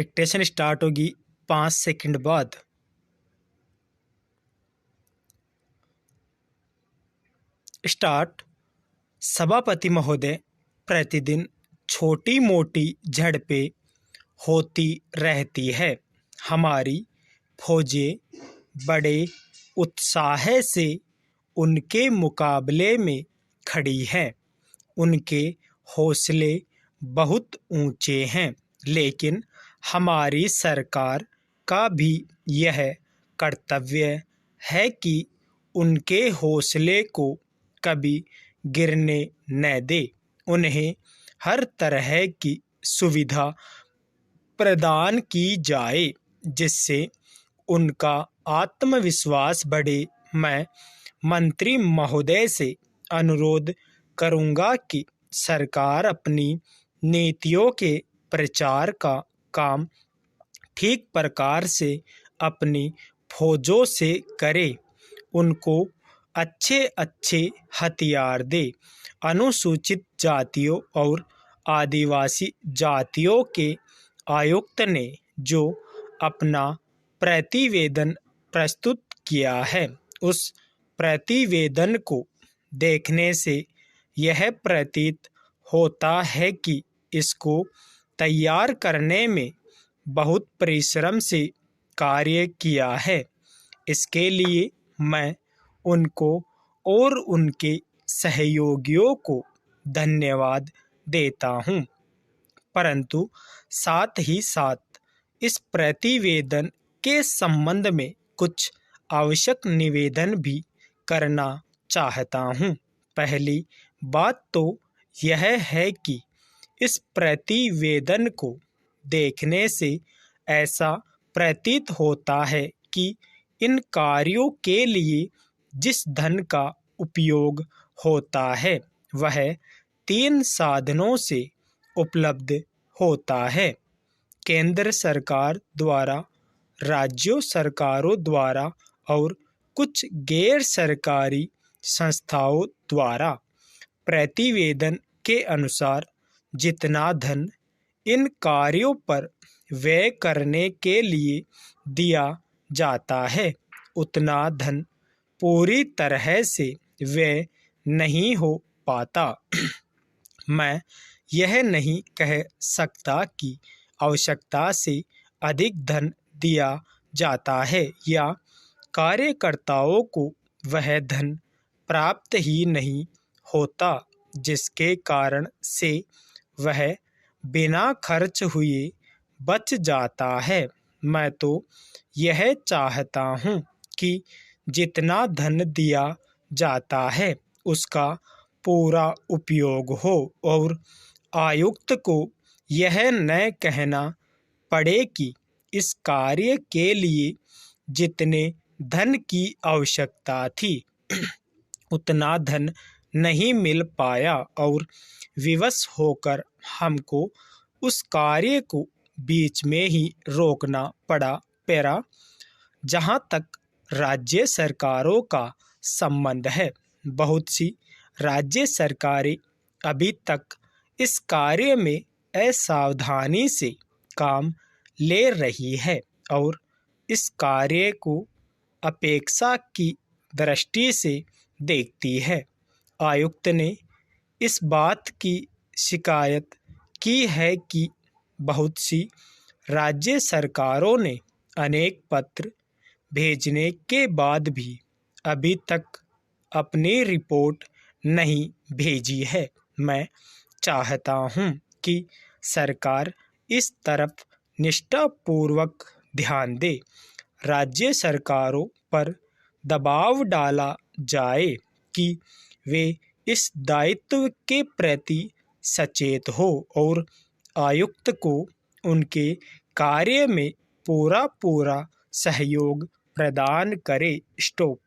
Dictation start होगी 5 second बाद। Start. सभापति महोदय, प्रतिदिन छोटी मोटी झड़पें होती रहती है। हमारी फौजें बड़े उत्साह से उनके मुकाबले में खड़ी हैं। उनके हौसले बहुत ऊंचे हैं, लेकिन हमारी सरकार का भी यह कर्तव्य है कि उनके हौसले को कभी गिरने न दे। उन्हें हर तरह की सुविधा प्रदान की जाए जिससे उनका आत्मविश्वास बढ़े। मैं मंत्री महोदय से अनुरोध करूंगा कि सरकार अपनी नीतियों के प्रचार का काम ठीक प्रकार से अपनी फौजों से करे। उनको अच्छे अच्छे हथियार दे। अनुसूचित जातियों और आदिवासी जातियों के आयुक्त ने जो अपना प्रतिवेदन प्रस्तुत किया है, उस प्रतिवेदन को देखने से यह प्रतीत होता है कि इसको तैयार करने में बहुत परिश्रम से कार्य किया है। इसके लिए मैं उनको और उनके सहयोगियों को धन्यवाद देता हूं, परंतु साथ ही साथ इस प्रतिवेदन के संबंध में कुछ आवश्यक निवेदन भी करना चाहता हूं। पहली बात तो यह है कि इस प्रतिवेदन को देखने से ऐसा प्रतीत होता है कि इन कार्यों के लिए जिस धन का उपयोग होता है वह 3 साधनों से उपलब्ध होता है। केंद्र सरकार द्वारा, राज्यों सरकारों द्वारा और कुछ गैर सरकारी संस्थाओं द्वारा। प्रतिवेदन के अनुसार जितना धन इन कार्यों पर व्यय करने के लिए दिया जाता है, उतना धन पूरी तरह से व्यय नहीं हो पाता। मैं यह नहीं कह सकता कि आवश्यकता से अधिक धन दिया जाता है या कार्यकर्ताओं को वह धन प्राप्त ही नहीं होता, जिसके कारण से वह बिना खर्च हुए बच जाता है। मैं तो यह चाहता हूं कि जितना धन दिया जाता है उसका पूरा उपयोग हो और आयुक्त को यह न कहना पड़े कि इस कार्य के लिए जितने धन की आवश्यकता थी उतना धन नहीं मिल पाया और विवश होकर हमको उस कार्य को बीच में ही रोकना पड़ा। जहां तक राज्य सरकारों का संबंध है, बहुत सी राज्य सरकारें अभी तक इस कार्य में असावधानी से काम ले रही है और इस कार्य को अपेक्षा की दृष्टि से देखती है। आयुक्त ने इस बात की शिकायत की है कि बहुत सी राज्य सरकारों ने अनेक पत्र भेजने के बाद भी अभी तक अपनी रिपोर्ट नहीं भेजी है। मैं चाहता हूं कि सरकार इस तरफ निष्ठापूर्वक ध्यान दे। राज्य सरकारों पर दबाव डाला जाए कि वे इस दायित्व के प्रति सचेत हो और आयुक्त को उनके कार्य में पूरा सहयोग प्रदान करे। स्टॉप।